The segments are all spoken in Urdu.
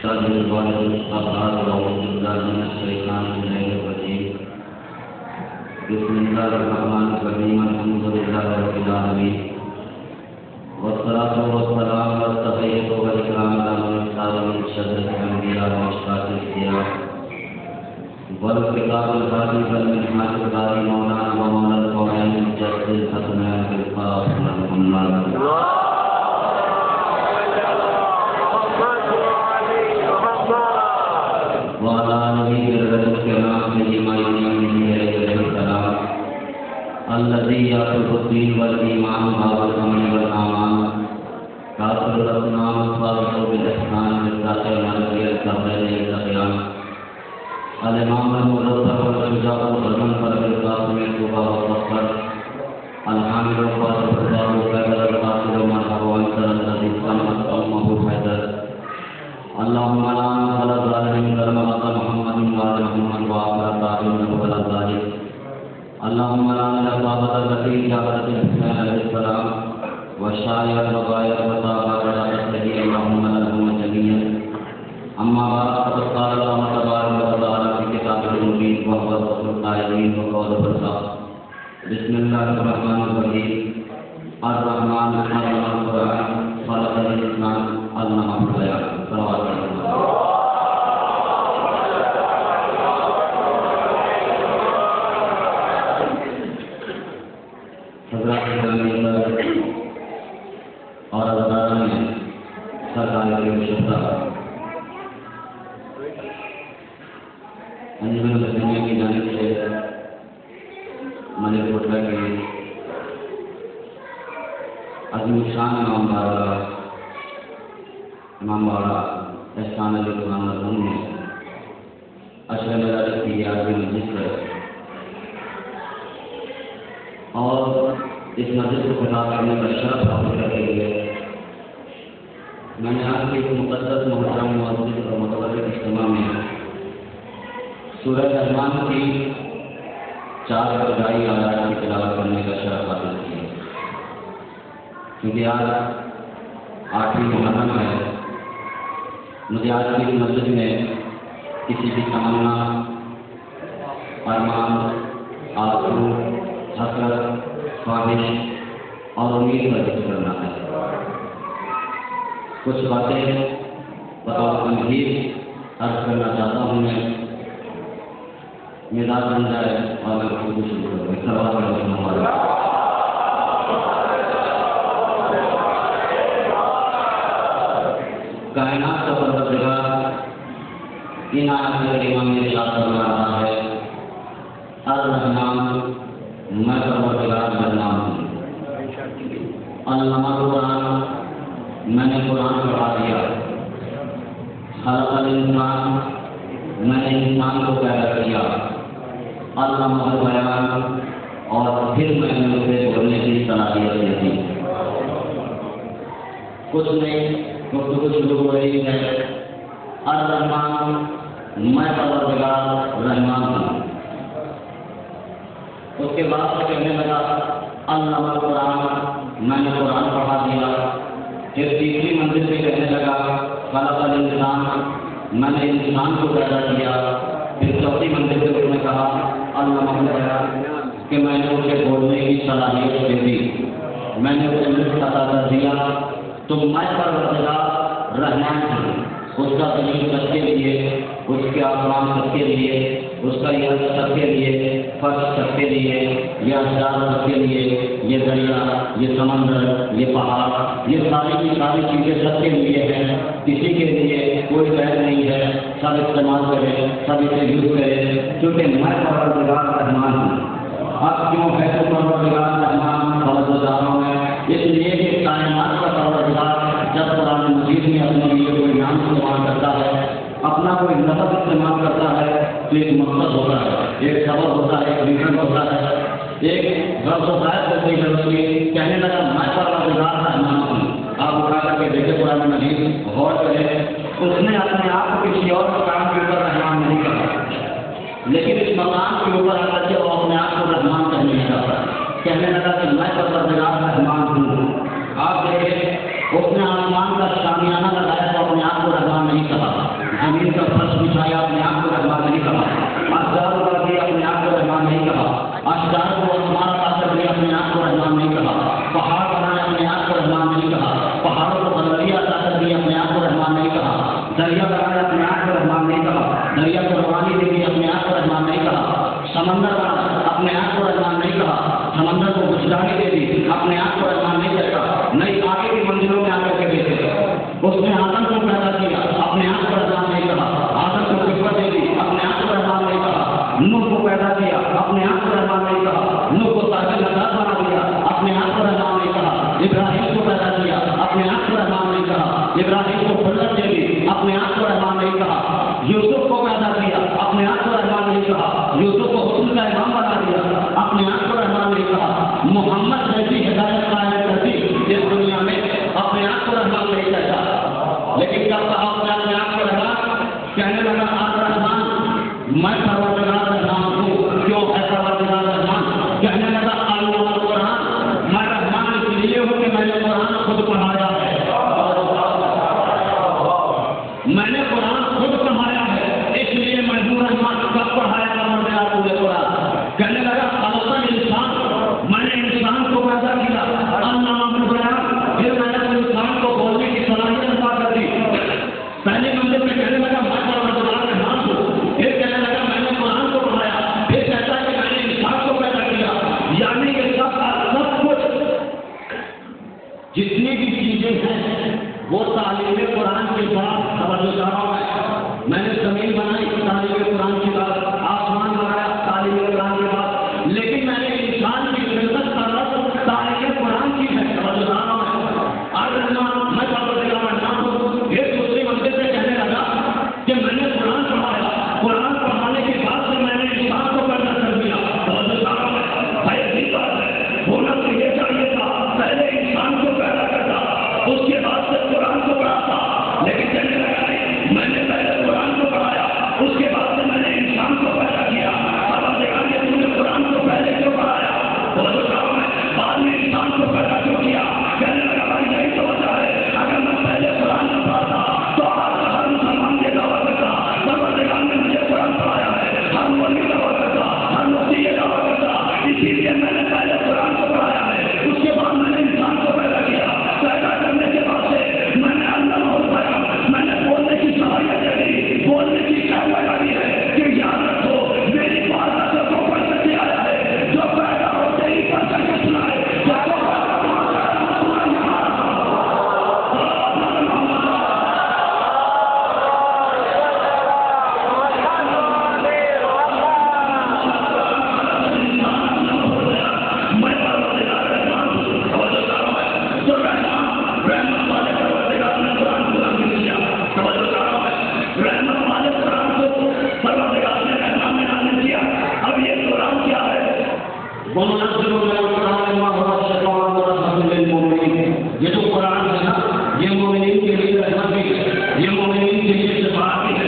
بسم الله الرحمن الرحيم الحمد لله رب العالمين والصلاة والسلام والتحية والإكرام على من ارسل من شر الأنبياء وأشرف الأنبياء والكتاب الهادي والمنهاج الهادي مولانا ومولى القومين المجدد الحسنين بالقاسم محمد وعلى آله الكرام الذي يأخذ الدين والإيمان باب الأمن والأمان كافر الأصنام الصادق بالإحسان المتقي المالكي الكبير القيام الإمام المظفر والشجاع والغنفر بالقاسم الكوبا والصفر الحامل الفاتح الباب كبر القاتل مرحبا وانصر الذي سمت أمه حيدر اللهم لا نسأل ظالم كرمة محمد وآل محمد وآخر الظالم ولا ظالم اللهم لا نصابت التي جاءت الحسين عليه السلام والشاعر وغاية وطابع ولا تستهي اللهم لهم جميعا أما بعد فقد قال الله تبارك وتعالى في كتابه المبين وهو الفصل القائلين وقوله الحق بسم الله الرحمن الرحيم الرحمن علم القرآن خلق الإنسان علمه البيان صلوات الله اور ادارہ میں سرکار کے شفا انجمن بسنیا کی جانب سے ملک کوٹلہ کے عظیم شان امام باڑا احسان علی خان مرحوم نے اشرف مدارس کی 11ویں مجلس ہے اور اس مسجد کو خطاب کرنے کا شرف حاصل کرتے ہوئے میں نے آج کے مقدس محترم مسجد اور متوجہ اجتماع میں سورہ رحمان کی 4 ابتدائی آیات کی تلاوت کرنے کا شرف حاصل کیا کیونکہ آج 8ویں محرم ہے. مجھے آج کی مسجد میں کسی کی تمنا ارمان آرزو حسرت خواہش اور امید کا ذکر کرنا ہے. کچھ باتیں بطور تمہید عرض کرنا چاہتا ہوں میں مزاج بن جائے اور میں خود شروع کروں. کائنات کا پروردگار ان آیات کریمہ میں ارشاد فرما رہا ہے الرحمن میں پروردگار برنام ہوں. علامہ قرآن میں نے قرآن پڑھا دیا. خلق الانسان میں نے انسان کو پیدا کیا. علامہ بیان اور پھر میں نے اسے بولنے کی صلاحیت دی تھی. کچھ نہیں گفتگو شروع ہو رہی ہے. الرحمن میں پروردگار رحمان ہوں. اس کے بعد سے کہنے لگا علامہ قرآن میں نے قرآن پڑھا دیا. پھر تیسری منزل پہ کہنے لگا خلق الانسان میں نے انسان کو پیدا کیا. پھر چوتھی منزل پہ اس نے کہا علامہ بیان کہ میں نے اسے بولنے کی صلاحیت دے دی. میں نے اسے لطف عطا کر دیا. تو میں پروردگار رحمان ہوں. اس کا زمین سب کے لیے, اس کے آسمان سب کے لیے, اس کا یہ سب کے لیے, فرش سب کے لیے, یہ اشجار سب کے لیے, یہ دریا, یہ سمندر, یہ پہاڑ, یہ ساری کی ساری چیزیں سب کے لیے ہیں. کسی کے لیے کوئی قید نہیں ہے. سب استعمال کرے, سب اسے یوز کرے, کیونکہ میں پروردگار رحمان ہوں. اب کیوں ہے تو پروردگار رحمان فضلداروں ہے اس لیے کہ کائنات کا پروردگار جب قرآن مجید میں اپنے لیے کوئی نام استعمال کرتا ہے, اپنا کوئی لفظ استعمال کرتا ہے تو ایک مقصد ہوتا ہے, ایک سبب ہوتا ہے, ایک ریزن ہوتا ہے, ایک غرض و غائب ہوتی ہے. اس لیے کہنے لگا میں پروردگار رحمان ہوں. آپ اٹھا کر کے دیکھے قرآن مجید غور کریں. اس نے اپنے آپ کو کسی اور مقام کے اوپر رحمان نہیں کہا, لیکن اس مقام کے اوپر آ کر کے وہ اپنے آپ کو رحمان کہنے لگا. کہنے لگا کہ میں پروردگار رحمان ہوں. آپ دیکھیں اس نے آسمان کا شامیانہ لگایا تو اپنے آپ کو رحمان نہیں کہا. دریا بنایا اپنے آپ کو رحمان نہیں کہا، دریا کو روانی دے دی اپنے آپ کو رحمان نہیں کہا، سمندر بنا اپنے آپ کو رحمان نہیں کہا، سمندر کو گشتاخی دے دی اپنے آپ کو رحمان نہیں کہا، نئی آگے کی منزلوں میں آ کر کے بیٹھے، اس نے آدم کو پیدا کیا اپنے آپ کو رحمان نہیں کہا، آدم کو قوت دے دی اپنے آپ کو رحمان نہیں کہا، نوح کو پیدا کیا اپنے آپ کو رحمان نہیں کہا، نوح کو صاحب نجات بنا دیا اپنے آپ کو رحمان نہیں کہا، ابراہیم کو پیدا کیا اپنے آپ کو رحمان نہیں کہا، ابراہیم کو فرصت دے دی اپنے آپ کو رحمان نہیں کہا، یوسف کو پیدا کیا اپنے آپ کو رحمان نہیں کہا، یوسف کو حسن کا امام بنا دیا اپنے آپ کو رحمان نہیں کہا، محمد جیسی ہدایت قائم کر دی اس دنیا میں اپنے آپ کو رحمان نہیں کہتا، لیکن کب کہا اپنے آپ کو رحمان؟ کہنے لگا آپ رحمان، میں پروردگار رحمان ہوں، کیوں ہے پروردگار رحمان؟ کہنے لگا اللہ قرآن، میں رحمان اس لیے ہوں کہ میں نے قرآن خود پڑھایا ہے، میں نے قرآن خود پڑھایا ہے اس لیے میں ہوں رحمان، کب پڑھایا پورے قرآن؟ کہنے لگا خلق انسان، میں نے انسان کو پیدا کیا، اللہ بیان، پھر میں نے انسان کو بولنے کی صلاحیت عطا کر دی، پہلے منزل میں کہنے لگا میں پروردگار رحمان ہوں، پھر کہنے لگا میں نے قرآن کو پڑھایا، پھر کہتا ہے کہ میں نے انسان کو پیدا کیا، یعنی کہ سب کچھ جتنی بھی چیزیں ہیں وہ تعلیم قرآن کے بعد توجہ کر رہا ہوں، میں نے زمین بنائی تعلیم قرآن کے بعد، آسمان بنایا تعلیم قرآن کے بعد، لیکن میں نے انسان کی خدمت طرف تعلیم قرآن کی ہے، توجہ کر رہا ہوں، اور میں پروردگار رحمان ہوں، پھر دوسری منزل سے کہنے لگا کہ میں نے قرآن پڑھایا، قرآن پڑھانے کے بعد سے میں نے انسان کو پیدا کر دیا، توجہ کر رہا ہوں، ایسی بات ہے، ہونا تو یہ چاہیے تھا پہلے انسان کو پیدا کرتا اس کے بعد سے قرآن کو پڑھاتا، لیکن کہنے لگا نہیں، میں نے پہلے قرآن کو پڑھایا اس کے بعد سے میں نے انسان کو پیدا کیا، پروردگار نے تم نے قرآن کو پہلے کیوں پڑھایا؟ وہ بتاؤ میں بعد میں انسان کو پیدا کیوں کیا؟ کہنے لگا بھائی یہی تو وجہ ہے، اگر میں پہلے قرآن نہ پڑھاتا تو آج ہر مسلمان یہ دعویٰ کرتا پروردگار نے مجھے قرآن پڑھایا ہے، ہر مولوی دعویٰ کرتا، ہر مفتی یہ دعویٰ کرتا، اسی لیے میں نے پہلے قرآن کو پڑھایا ہے اس کے بعد میں نے انسان کو پیدا کیا، پیدا کرنے کے بعد سے میں نے اللہ کو بتایا، میں نے بولنے کی صلاحیت دے دی، بولنے کی کیا لگا دی ہے کہ یاد رکھو میری بات اثر کو پڑھ کر کے آیا ہے، جو پیدا ہوتے ہی پڑھ کر کے سنائے، یہ جو قرآن ہے نا یہ مومنین کے لیے رحمت بھی ہے، یہ مومنین کے لیے شفاعت بھی ہے،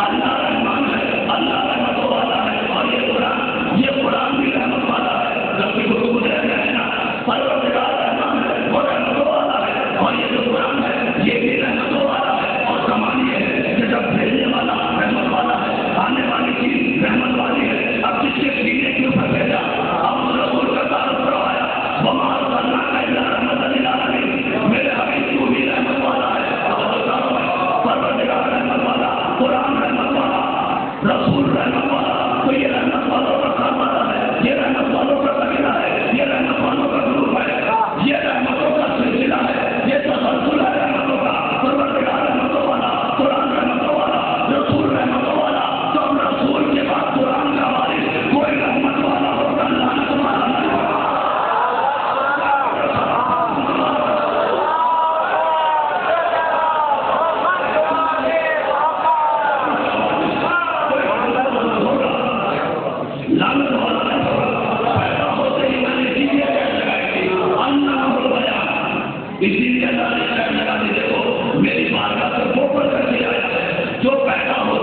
اللہ رحمان ہے، اللہ رحمت والا ہے، اور یہ قرآن بھی رحمت والا ہے، جب بھی گفتگو دے رہے ہیں نا پروردگار رحمان ہے وہ رحمت والا ہے، اور یہ جو قرآن ہے یہ بھی رحمت والا ہے، اور کمال یہ ہے کہ جب بھیجنے والا رحمت والا ہے آنے والی چیز رحمت والی ہے، اب جس کے سینے کے اوپر بھیجا اب اس رسول کا تعارف کروایا میرے حبیب کو بھی رحمت والا ہے، پروردگار رحمت والا، قرآن رحمت والا، رسول رحمت والا، تو یہ رحمت والوں کا گھر والا ہے، یہ رحمت والوں کا قبیلہ ہے، یہ رحمت والوں کا گروپ ہے، یہ رحمتوں کا سلسلہ ہے، یہ تسلسل ہے رحمتوں کا، پروردگار رحمتوں والا، قرآن رحمتوں والا، رسول رحمتوں والا، تو رسول کے بعد قرآن کا وارث کوئی رحمت والا ہوگا لعنت والا نہیں ہوگا۔ اسی لیے اللہ نے لگا دی، دیکھو میری بات کا تو وہ پر کر کے آیا ہے جو پیدا ہو